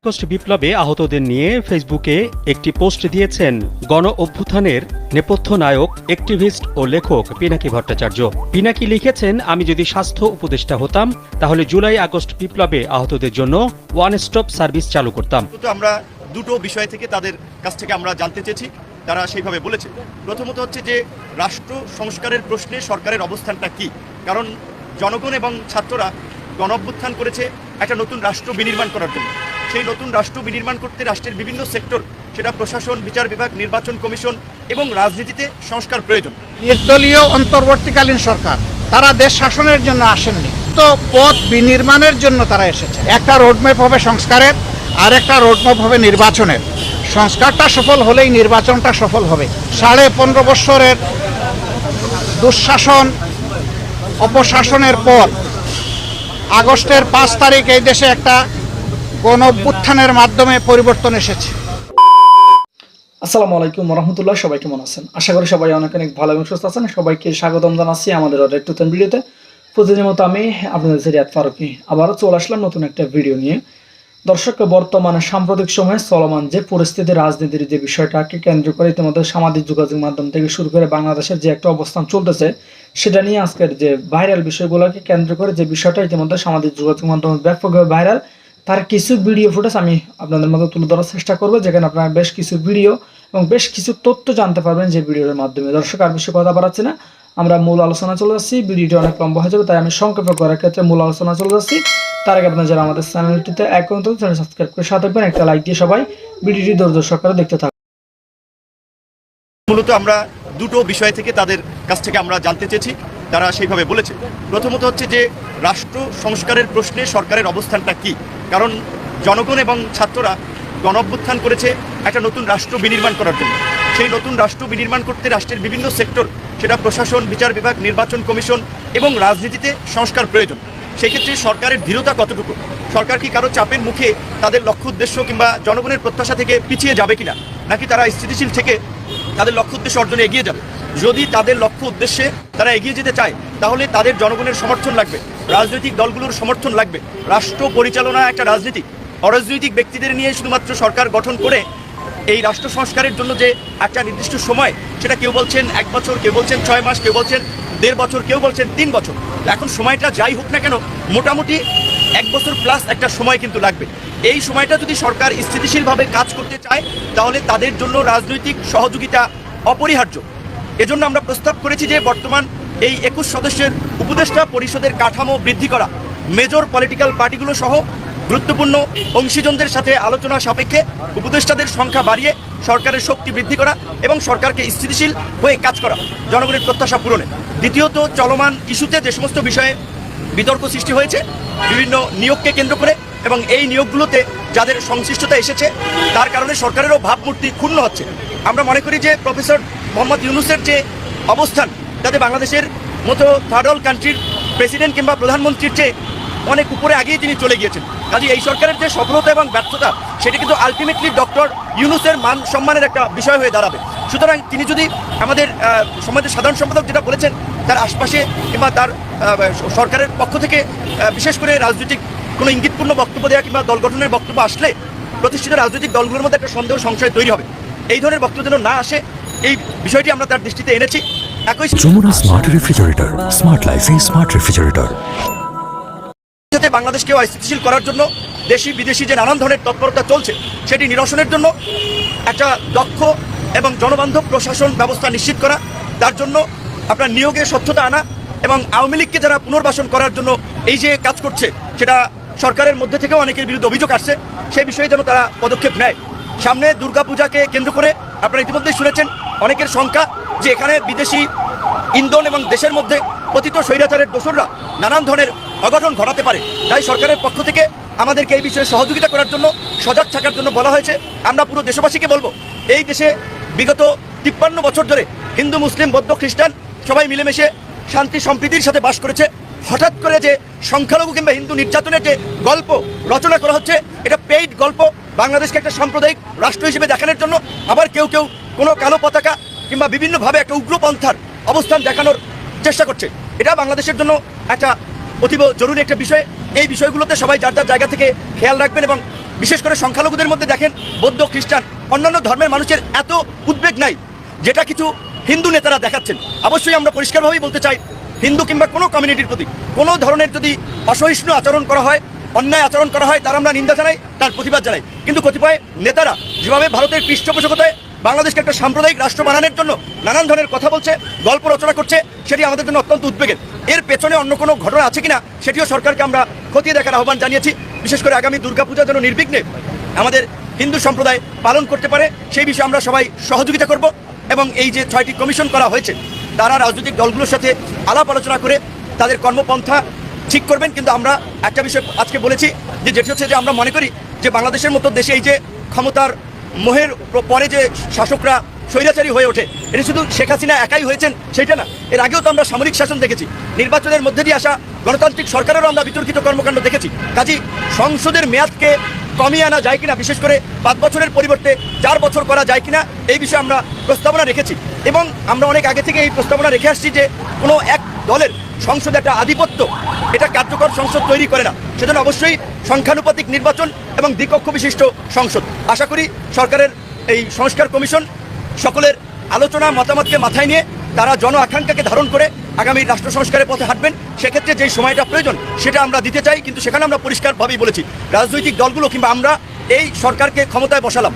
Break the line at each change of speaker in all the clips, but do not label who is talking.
August বিপ্লবে আহতদের নিয়ে ফেসবুকে একটি পোস্ট দিয়েছেন গণ অভ্যুত্থানের নেপথ্য নায়ক, অ্যাক্টিভিস্ট ও লেখক পিনাকি ভট্টাচার্য। পিনাকি লিখেছেন, আমি যদি স্বাস্থ্য উপদেষ্টা হতাম তাহলে জুলাই আগস্ট বিপ্লবে আহতদের জন্য ওয়ান স্টপ সার্ভিস চালু করতাম।
আমরা দুটো বিষয় থেকে তাদের কাছ থেকে আমরা জানতে চেয়েছি, তারা সেইভাবে বলেছে। প্রথমত হচ্ছে যে রাষ্ট্র সংস্কারের প্রশ্নে সরকারের অবস্থানটা কি, কারণ জনগণ এবং ছাত্ররা গণ অভ্যুত্থান করেছে একটা নতুন রাষ্ট্র বিনির্মাণ করার জন্য। সেই নতুন রাষ্ট্র বিনির্মাণ করতে রাষ্ট্রের বিভিন্ন সেক্টর, সেটা প্রশাসন, বিচার বিভাগ, নির্বাচন কমিশন এবং রাজনীতিতে সংস্কার প্রয়োজন।
নির্দলীয় অন্তর্বর্তীকালীন সরকার, তারা দেশ শাসনের জন্য আসেননি, তো পথ বিনির্মাণের জন্য তারা এসেছে। একটা রোডম্যাপ হবে সংস্কারের, আর একটা রোডম্যাপ হবে নির্বাচনের। সংস্কারটা সফল হলেই নির্বাচনটা সফল হবে। 15.5 বছরের দুঃশাসন অপশাসনের পর আগস্টের 5 তারিখ এই দেশে একটা গণ অভ্যুত্থানের মাধ্যমে পরিবর্তন এসেছে।
আসসালামু আলাইকুম রহমতুল্লাহ, সবাই কেমন আছেন? আশা করি সবাই অনেক ভালো এবং সুস্থ আছেন। সবাইকে স্বাগতম জানাচ্ছি আমাদের একটু ভিডিওতে। প্রতিদিনের মতো আমি আপনাদের রিয়াদ ফারুকি আবারও চলে আসলাম নতুন একটা ভিডিও নিয়ে। দর্শক, বর্তমানে সাম্প্রতিক সময়ে চলমান যে পরিস্থিতি, রাজনীতির যে বিষয়টাকে কেন্দ্র করে ইতিমধ্যে সামাজিক যোগাযোগ মাধ্যম থেকে শুরু করে বাংলাদেশের যে একটা অবস্থান চলতেছে, সেটা নিয়ে আজকের যে ভাইরাল বিষয়গুলোকে কেন্দ্র করে যে বিষয়টা ইতিমধ্যে সামাজিক যোগাযোগ মাধ্যমে ব্যাপকভাবে ভাইরাল, তার কিছু ভিডিও ফুটেজ আমি আপনাদের মধ্যে তুলে ধরার চেষ্টা করবো, যেখানে আপনারা বেশ কিছু ভিডিও এবং বেশ কিছু তথ্য জানতে পারবেন যে ভিডিওর মাধ্যমে। দর্শক, আর বেশি কথা বাড়াচ্ছি না, আমরা মূল আলোচনা চলে যাচ্ছি। ভিডিওটি অনেক লম্বা হয়ে যাবে, তাই আমি সংক্ষেপে করার ক্ষেত্রে মূল আলোচনা চলে যাচ্ছি। তার আগে আপনারা যারা আমাদের চ্যানেলটিতে এখন তো চ্যানেল সাবস্ক্রাইব করে সাথে থাকবেন, একটা লাইক দিয়ে সবাই ভিডিওটি ধৈর্য সহকারে দেখতে থাকুন।
মূলত আমরা দুটো বিষয় থেকে তাদের কাছ থেকে আমরা জানতে চেয়েছি, তারা সেইভাবে বলেছে। প্রথমত হচ্ছে যে রাষ্ট্র সংস্কারের প্রশ্নে সরকারের অবস্থানটা কি, কারণ জনগণ এবং ছাত্ররা গণ অভ্যুত্থান করেছে একটা নতুন রাষ্ট্র বিনির্মাণ করার জন্য। সেই নতুন রাষ্ট্র বিনির্মাণ করতে রাষ্ট্রের বিভিন্ন সেক্টর, সেটা প্রশাসন, বিচার বিভাগ, নির্বাচন কমিশন এবং রাজনীতিতে সংস্কার প্রয়োজন। সেক্ষেত্রে সরকারের দৃঢ়তা কতটুকু, সরকার কি কারো চাপের মুখে তাদের লক্ষ্য উদ্দেশ্য কিংবা জনগণের প্রত্যাশা থেকে পিছিয়ে যাবে কিনা, নাকি তারা স্থিতিশীল থেকে তাদের লক্ষ্য উদ্দেশ্য অর্জনে এগিয়ে যাবে। যদি তাদের লক্ষ্য উদ্দেশ্যে তারা এগিয়ে যেতে চায়, তাহলে তাদের জনগণের সমর্থন লাগবে, রাজনৈতিক দলগুলোর সমর্থন লাগবে। রাষ্ট্র পরিচালনা একটা রাজনীতি, অরাজনৈতিক ব্যক্তিদের নিয়ে শুধুমাত্র সরকার গঠন করে এই রাষ্ট্র সংস্কারের জন্য যে একটা নির্দিষ্ট সময়, সেটা কেউ বলছেন 1 বছর, কেউ বলছেন 6 মাস, কেউ বলছেন 1.5 বছর, কেউ বলছেন 3 বছর। এখন সময়টা যাই হোক না কেন, মোটামুটি 1 বছর প্লাস একটা সময় কিন্তু লাগবে। এই সময়টা যদি সরকার স্থিতিশীলভাবে কাজ করতে চায়, তাহলে তাদের জন্য রাজনৈতিক সহযোগিতা অপরিহার্য। এজন্য আমরা প্রস্তাব করেছি যে বর্তমান এই 21 সদস্যের উপদেষ্টা পরিষদের কাঠামো বৃদ্ধি করা, মেজর পলিটিক্যাল পার্টিগুলো সহ গুরুত্বপূর্ণ অংশীজনদের সাথে আলোচনা সাপেক্ষে উপদেষ্টাদের সংখ্যা বাড়িয়ে সরকারের শক্তি বৃদ্ধি করা এবং সরকারকে স্থিতিশীল হয়ে কাজ করা জনগণের প্রত্যাশা পূরণে। দ্বিতীয়ত, চলমান ইস্যুতে যে সমস্ত বিষয়ে বিতর্ক সৃষ্টি হয়েছে বিভিন্ন নিয়োগকে কেন্দ্র করে, এবং এই নিয়োগগুলোতে যাদের সংশ্লিষ্টতা এসেছে তার কারণে সরকারেরও ভাবমূর্তি ক্ষুণ্ণ হচ্ছে। আমরা মনে করি যে প্রফেসর মোহাম্মদ ইউনূসের যে অবস্থান, তাতে বাংলাদেশের মতো থার্ড ওয়ার্ল্ড কান্ট্রির প্রেসিডেন্ট কিংবা প্রধানমন্ত্রীর চেয়ে অনেক উপরে আগেই তিনি চলে গিয়েছেন। কাজে এই সরকারের যে সফলতা এবং ব্যর্থতা, সেটা কিন্তু আলটিমেটলি ডক্টর ইউনূসের মান সম্মানের একটা বিষয় হয়ে দাঁড়াবে। সুতরাং তিনি যদি আমাদের সমাজের সাধারণ সম্পাদক যেটা বলেছেন, তার আশপাশে কিংবা তার সরকারের পক্ষ থেকে বিশেষ করে রাজনৈতিক কোনো ইঙ্গিতপূর্ণ বক্তব্য দেওয়া কিংবা দল গঠনের বক্তব্য আসলে প্রতিষ্ঠিত রাজনৈতিক দলগুলোর মধ্যে একটা সন্দেহ সংশয় তৈরি হবে। এই ধরনের বক্তব্য যেন না আসে, এই বিষয়টি আমরা তার দৃষ্টিতে এনেছি। একই
যমুনা স্মার্ট রেফ্রিজারেটর, স্মার্ট লাইফে স্মার্ট রেফ্রিজারেটর।
যাতে বাংলাদেশকে অস্থিতিশীল করার জন্য দেশি বিদেশি যে নানান ধরনের তৎপরতা চলছে, সেটি নিরসনের জন্য একটা দক্ষ এবং জনবান্ধব প্রশাসন ব্যবস্থা নিশ্চিত করা, তার জন্য আপনার নিয়োগে স্বচ্ছতা আনা এবং আওয়ামী লীগকে যারা পুনর্বাসন করার জন্য এই যে কাজ করছে, সেটা সরকারের মধ্যে থেকেও অনেকের বিরুদ্ধে অভিযোগ আসছে, সেই বিষয়ে যেন তারা পদক্ষেপ নেয়। সামনে দুর্গাপূজাকে কেন্দ্র করে আপনারা ইতিমধ্যেই শুনেছেন অনেকের সংখ্যা যে এখানে বিদেশি ইন্ধন এবং দেশের মধ্যে পতিত স্বৈরাচারের দোসররা নানান ধরনের অঘটন ঘটাতে পারে। তাই সরকারের পক্ষ থেকে আমাদেরকে এই বিষয়ে সহযোগিতা করার জন্য, সজাগ থাকার জন্য বলা হয়েছে। আমরা পুরো দেশবাসীকে বলবো, এই দেশে বিগত 53 বছর ধরে হিন্দু, মুসলিম, বৌদ্ধ, খ্রিস্টান সবাই মিলেমিশে শান্তি সম্প্রীতির সাথে বাস করেছে। হঠাৎ করে যে সংখ্যালঘু কিংবা হিন্দু নির্যাতনের যে গল্প রচনা করা হচ্ছে, এটা পেইড গল্প, বাংলাদেশকে একটা সাম্প্রদায়িক রাষ্ট্র হিসেবে দেখানোর জন্য। আবার কেউ কেউ কোনো কালো পতাকা কিংবা বিভিন্নভাবে একটা উগ্রপন্থার অবস্থান দেখানোর চেষ্টা করছে। এটা বাংলাদেশের জন্য একটা অতীব জরুরি একটা বিষয়। এই বিষয়গুলোতে সবাই যার যার জায়গা থেকে খেয়াল রাখবেন এবং বিশেষ করে সংখ্যালঘুদের মধ্যে দেখেন বৌদ্ধ, খ্রিস্টান, অন্যান্য ধর্মের মানুষের এত উদ্বেগ নাই যেটা কিছু হিন্দু নেতারা দেখাচ্ছেন। অবশ্যই আমরা পরিষ্কারভাবেই বলতে চাই, হিন্দু কিংবা কোনো কমিউনিটির প্রতি কোনো ধরনের যদি অসহিষ্ণু আচরণ করা হয়, অন্যায় আচরণ করা হয়, তার আমরা নিন্দা জানাই, তার প্রতিবাদ জানাই। কিন্তু কতিপয় নেতারা যেভাবে ভারতের পৃষ্ঠপোষকতায় বাংলাদেশকে একটা সাম্প্রদায়িক রাষ্ট্র বানানোর জন্য নানান ধরনের কথা বলছে, গল্প রচনা করছে, সেটি আমাদের জন্য অত্যন্ত উদ্বেগের। এর পেছনে অন্য কোনো ঘটনা আছে কিনা সেটিও সরকারকে আমরা খতিয়ে দেখার আহ্বান জানিয়েছি। বিশেষ করে আগামী দুর্গাপূজা যেন নির্বিঘ্নে আমাদের হিন্দু সম্প্রদায় পালন করতে পারে, সেই বিষয়ে আমরা সবাই সহযোগিতা করব। এবং এই যে 6টি কমিশন করা হয়েছে, তারা রাজনৈতিক দলগুলোর সাথে আলাপ আলোচনা করে তাদের কর্মপন্থা ঠিক করবেন। কিন্তু আমরা একটা বিষয় আজকে বলেছি যেটি হচ্ছে যে আমরা মনে করি যে বাংলাদেশের মতো দেশে এই যে ক্ষমতার মোহের পরে যে শাসকরা স্বৈরাচারী হয়ে ওঠে, এটি শুধু শেখ হাসিনা একাই হয়েছেন সেটা না, এর আগেও তো আমরা সামরিক শাসন দেখেছি, নির্বাচনের মধ্যে দিয়ে আসা গণতান্ত্রিক সরকারেরও আমরা বিতর্কিত কর্মকাণ্ড দেখেছি। কাজেই সংসদের মেয়াদকে কমিয়ে আনা যায় কিনা, বিশেষ করে 5 বছরের পরিবর্তে 4 বছর করা যায় কিনা, এই বিষয়ে আমরা প্রস্তাবনা রেখেছি। এবং আমরা অনেক আগে থেকে এই প্রস্তাবনা রেখে আসছি যে কোনো এক দলের সংসদে একটা আধিপত্য, এটা কার্যকর সংসদ তৈরি করে না। সেজন্য অবশ্যই সংখ্যানুপাতিক নির্বাচন এবং দ্বিকক্ষ বিশিষ্ট সংসদ। আশা করি সরকারের এই সংস্কার কমিশন সকলের আলোচনা মতামতকে মাথায় নিয়ে তারা জন আকাঙ্ক্ষাকে ধারণ করে আগামী রাষ্ট্র সংস্কারের পথে হাঁটবেন। সেক্ষেত্রে যেই সময়টা প্রয়োজন সেটা আমরা দিতে চাই, কিন্তু সেখানে আমরা পরিষ্কারভাবেই বলেছি রাজনৈতিক দলগুলো কিংবা আমরা এই সরকারকে ক্ষমতায় বসালাম,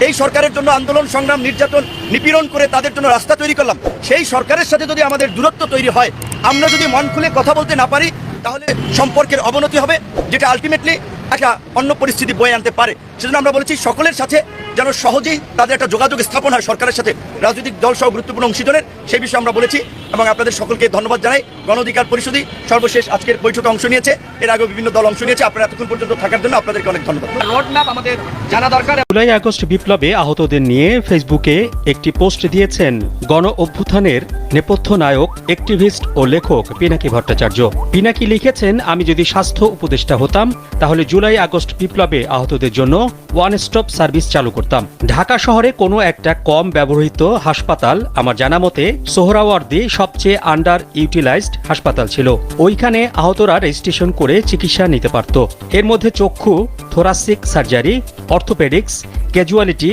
এই সরকারের জন্য আন্দোলন, সংগ্রাম, নির্যাতন, নিপীড়ন করে তাদের জন্য রাস্তা তৈরি করলাম, সেই সরকারের সাথে যদি আমাদের দূরত্ব তৈরি হয়, আমরা যদি মন খুলে কথা বলতে না পারি, তাহলে সম্পর্কের অবনতি হবে, যেটা আলটিমেটলি একটা অন্য পরিস্থিতি বয়ে আনতে পারে। সেজন্য আমরা বলেছি সকলের সাথে যেন সহজেই তাদের একটা যোগাযোগ স্থাপন হয় সরকারের সাথে, রাজনৈতিক দল সহ গুরুত্বপূর্ণ অংশীজনের, সেই বিষয়ে আমরা বলেছি। এবং আপনাদের সকলকে ধন্যবাদ জানাই। গণ অধিকার পরিষদই সর্বশেষ আজকের বৈঠকে অংশ নিয়েছে, এর আগেও বিভিন্ন দল অংশ নিয়েছে। আপনারা এতক্ষণ পর্যন্ত থাকার জন্য আপনাদেরকে অনেক ধন্যবাদ। রোডম্যাপ আমাদের জানা দরকার।
জুলাই আগস্ট বিপ্লবে আহতদের নিয়ে ফেসবুকে একটি পোস্ট দিয়েছেন গণ অভ্যুত্থানের নেপথ্য নায়ক, অ্যাক্টিভিস্ট ও লেখক পিনাকি ভট্টাচার্য। পিনাকি লিখেছেন, আমি যদি স্বাস্থ্য উপদেষ্টা হতাম তাহলে জুলাই আগস্ট বিপ্লবে আহতদের জন্য ওয়ান স্টপ সার্ভিস চালু করতাম। ঢাকা শহরে কোনো একটা কম ব্যবহৃত হাসপাতাল, আমার জানা মতে সোহরাওয়ার্দী সবচেয়ে আন্ডার ইউটিলাইজড হাসপাতাল ছিল। ওইখানে আহতরা রেজিস্ট্রেশন করে চিকিৎসা নিতে পারত। এর মধ্যে চক্ষু, thoracic surgery, orthopaedics, casualty,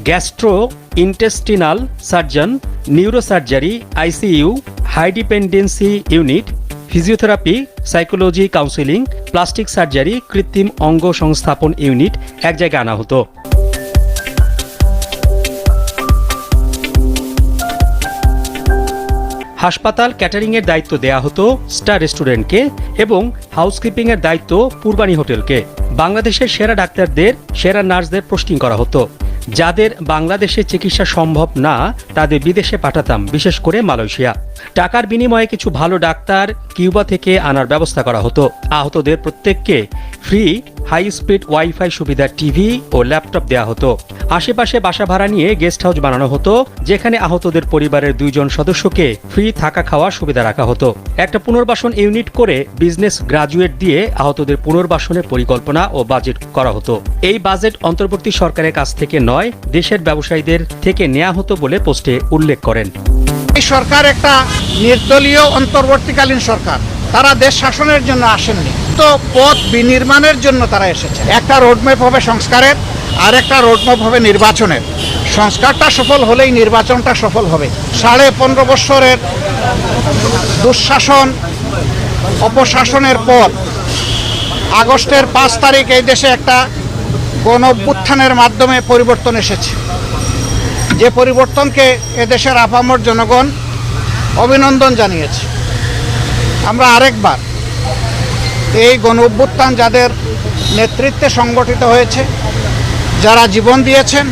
gastro intestinal surgeon, neurosurgery, ICU, high dependency unit, physiotherapy, psychology counselling, plastic surgery, কৃত্রিম অঙ্গ সংস্থাপন ইউনিট এক জায়গায় আনা হতো। হাসপাতাল ক্যাটারিংয়ের দায়িত্ব দেয়া হতো স্টার রেস্টুরেন্টকে এবং হাউসকিপিংয়ের দায়িত্ব পূর্বাণী হোটেলকে। বাংলাদেশের সেরা ডাক্তারদের, সেরা নার্সদের পোস্টিং করা হতো। যাদের বাংলাদেশে চিকিৎসা সম্ভব না তাদের বিদেশে পাঠাতাম, বিশেষ করে মালয়েশিয়া। টাকার বিনিময়ে কিছু ভালো ডাক্তার কিউবা থেকে আনার ব্যবস্থা করা হতো। আহতদের প্রত্যেককে ফ্রি হাই স্পিড ওয়াইফাই সুবিধার টিভি ও ল্যাপটপ দেওয়া হতো। আশেপাশে বাসা ভাড়া নিয়ে গেস্ট হাউস বানানো হতো, যেখানে আহতদের পরিবারের 2 জন সদস্যকে ফ্রি থাকা খাওয়ার সুবিধা রাখা হতো। একটা পুনর্বাসন ইউনিট করে বিজনেস গ্রাজুয়েট দিয়ে আহতদের পুনর্বাসনের পরিকল্পনা ও বাজেট করা হতো। এই বাজেট অন্তর্বর্তী সরকারের কাছ থেকে নয়, দেশের ব্যবসায়ীদের থেকে নেওয়া হতো বলে পোস্টে উল্লেখ করেন।
এই সরকার একটা নির্দলীয় অন্তর্বর্তীকালীন সরকার, তারা দেশ শাসনের জন্য আসেননি, তো পথ বিনির্মাণের জন্য তারা এসেছে। একটা রোডম্যাপ হবে সংস্কারের, আর একটা রোডম্যাপ হবে নির্বাচনের। সংস্কারটা সফল হলেই নির্বাচনটা সফল হবে। 15.5 বছরের দুঃশাসন, অপশাসনের পর আগস্টের 5 তারিখ এই দেশে একটা গণ অভ্যুত্থানের মাধ্যমে পরিবর্তন এসেছে। যে পরিবর্তনকে এদেশের আপামর জনগণ অভিনন্দন জানিয়েছে। আমরা আরেকবার এই গণ অভ্যুত্থান যাদের নেতৃত্বে সংগঠিত হয়েছে, যারা জীবন দিয়েছেন,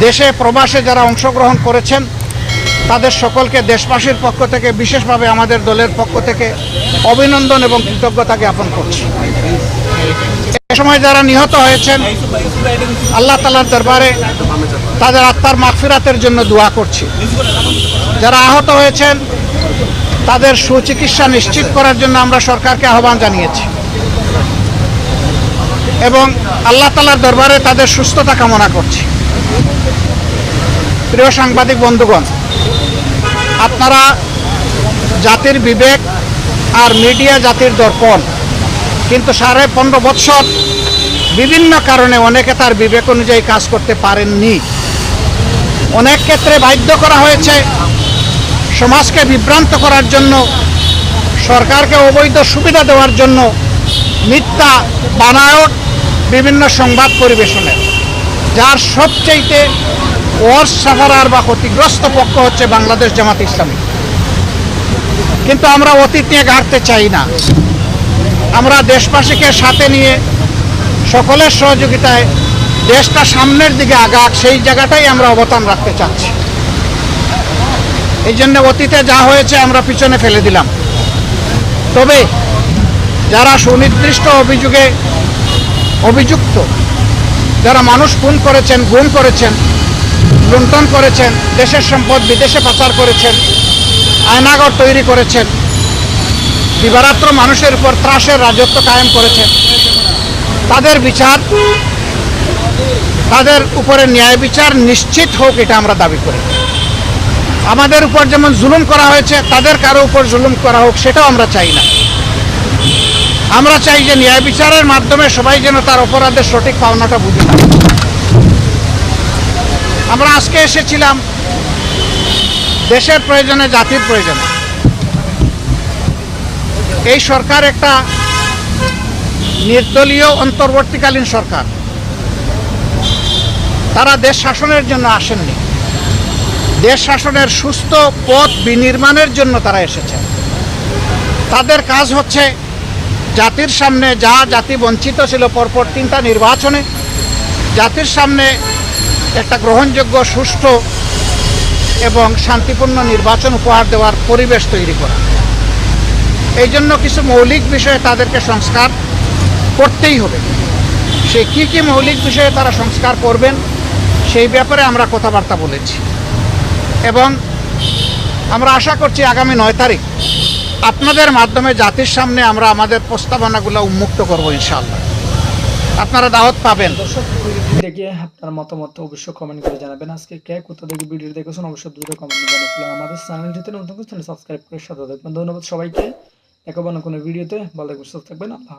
দেশে প্রবাসে যারা অংশগ্রহণ করেছেন, তাদের সকলকে দেশবাসীর পক্ষ থেকে, বিশেষভাবে আমাদের দলের পক্ষ থেকে অভিনন্দন এবং কৃতজ্ঞতা জ্ঞাপন করছি। এ সময় যারা নিহত হয়েছেন, আল্লাহ তাআলার দরবারে তাদের আত্মার মাগফিরাতের জন্য দোয়া করছি। যারা আহত হয়েছেন তাদের সুচিকিৎসা নিশ্চিত করার জন্য আমরা সরকারকে আহ্বান জানিয়েছি এবং আল্লাহ তাআলার দরবারে তাদের সুস্থতা কামনা করছি। প্রিয় সাংবাদিক বন্ধুগণ, আপনারা জাতির বিবেক আর মিডিয়া জাতির দর্পণ, কিন্তু 15.5 বছর বিভিন্ন কারণে অনেকে তার বিবেক অনুযায়ী কাজ করতে পারেননি। অনেক ক্ষেত্রে বাধ্য করা হয়েছে সমাজকে বিভ্রান্ত করার জন্য, সরকারকে অবৈধ সুবিধা দেওয়ার জন্য মিথ্যা বানায়ট বিভিন্ন সংবাদ পরিবেশনের, যার সবচেয়ে ওয়ার্স সাফারার বা ক্ষতিগ্রস্ত পক্ষ হচ্ছে বাংলাদেশ জামাত ইসলামী। কিন্তু আমরা অতীত নিয়ে ঘাটতে চাই না। আমরা দেশবাসীকে সাথে নিয়ে সকলের সহযোগিতায় দেশটা সামনের দিকে আগাক, সেই জায়গাটাই আমরা অবদান রাখতে চাচ্ছি। এই জন্য অতীতে যা হয়েছে আমরা পিছনে ফেলে দিলাম। তবে যারা সুনির্দিষ্ট অভিযোগে অভিযুক্ত, যারা মানুষ খুন করেছেন, গুম করেছেন, লুণ্ঠন করেছেন, দেশের সম্পদ বিদেশে পাচার করেছেন, আয়নাঘর তৈরি করেছেন, দিবারাত্র মানুষের উপর ত্রাসের রাজত্ব কায়েম করেছেন, তাদের বিচার, তাদের উপরে ন্যায় বিচার নিশ্চিত হোক, এটা আমরা দাবি করি। আমাদের উপর যেমন জুলুম করা হয়েছে, তাদের কারো উপর জুলুম করা হোক, সেটাও আমরা চাই না। আমরা চাই যে ন্যায় বিচারের মাধ্যমে সবাই যেন তার অপরাধের সঠিক পাওনাটা বুঝে থাকে। আমরা আজকে এসেছিলাম দেশের প্রয়োজনে, জাতির প্রয়োজনে। এই সরকার একটা নির্দলীয় অন্তর্বর্তীকালীন সরকার। তারা দেশ শাসনের জন্য আসেননি, দেশ শাসনের সুস্থ পথ বিনির্মাণের জন্য তারা এসেছেন। তাদের কাজ হচ্ছে জাতির সামনে, যা জাতি বঞ্চিত ছিল পরপর 3টা নির্বাচনে, জাতির সামনে একটা গ্রহণযোগ্য, সুষ্ঠু এবং শান্তিপূর্ণ নির্বাচন উপহার দেওয়ার পরিবেশ তৈরি করা। এই জন্য কিছু মৌলিক বিষয়ে তাদেরকে সংস্কার করতেই হবে। সে কি মৌলিক বিষয়ে তারা সংস্কার করবেন সেই ব্যাপারে আমরা কথাবার্তা বলেছি, এবং আমরা আশা করছি আগামী 9 তারিখ আপনাদের মাধ্যমে জাতির সামনে আমরা আমাদের প্রস্তাবনাগুলো উন্মুক্ত করব ইনশাআল্লাহ। আপনারা দাওয়াত পাবেন।
দর্শক, দেখে আপনার মতামত অবশ্যই কমেন্ট করে জানাবেন। আজকে কে কোথা থেকে ভিডিও দেখেছেন অবশ্যই দ্রুত কমেন্ট জানাবেন। আমাদের চ্যানেলটিতে নতুন কিছু সাবস্ক্রাইব করে সাথে থাকবেন। ধন্যবাদ সবাইকে। দেখাবো না কোনো ভিডিওতে। ভালো থাকবেন, সুস্থ থাকবেন। আল্লাহ।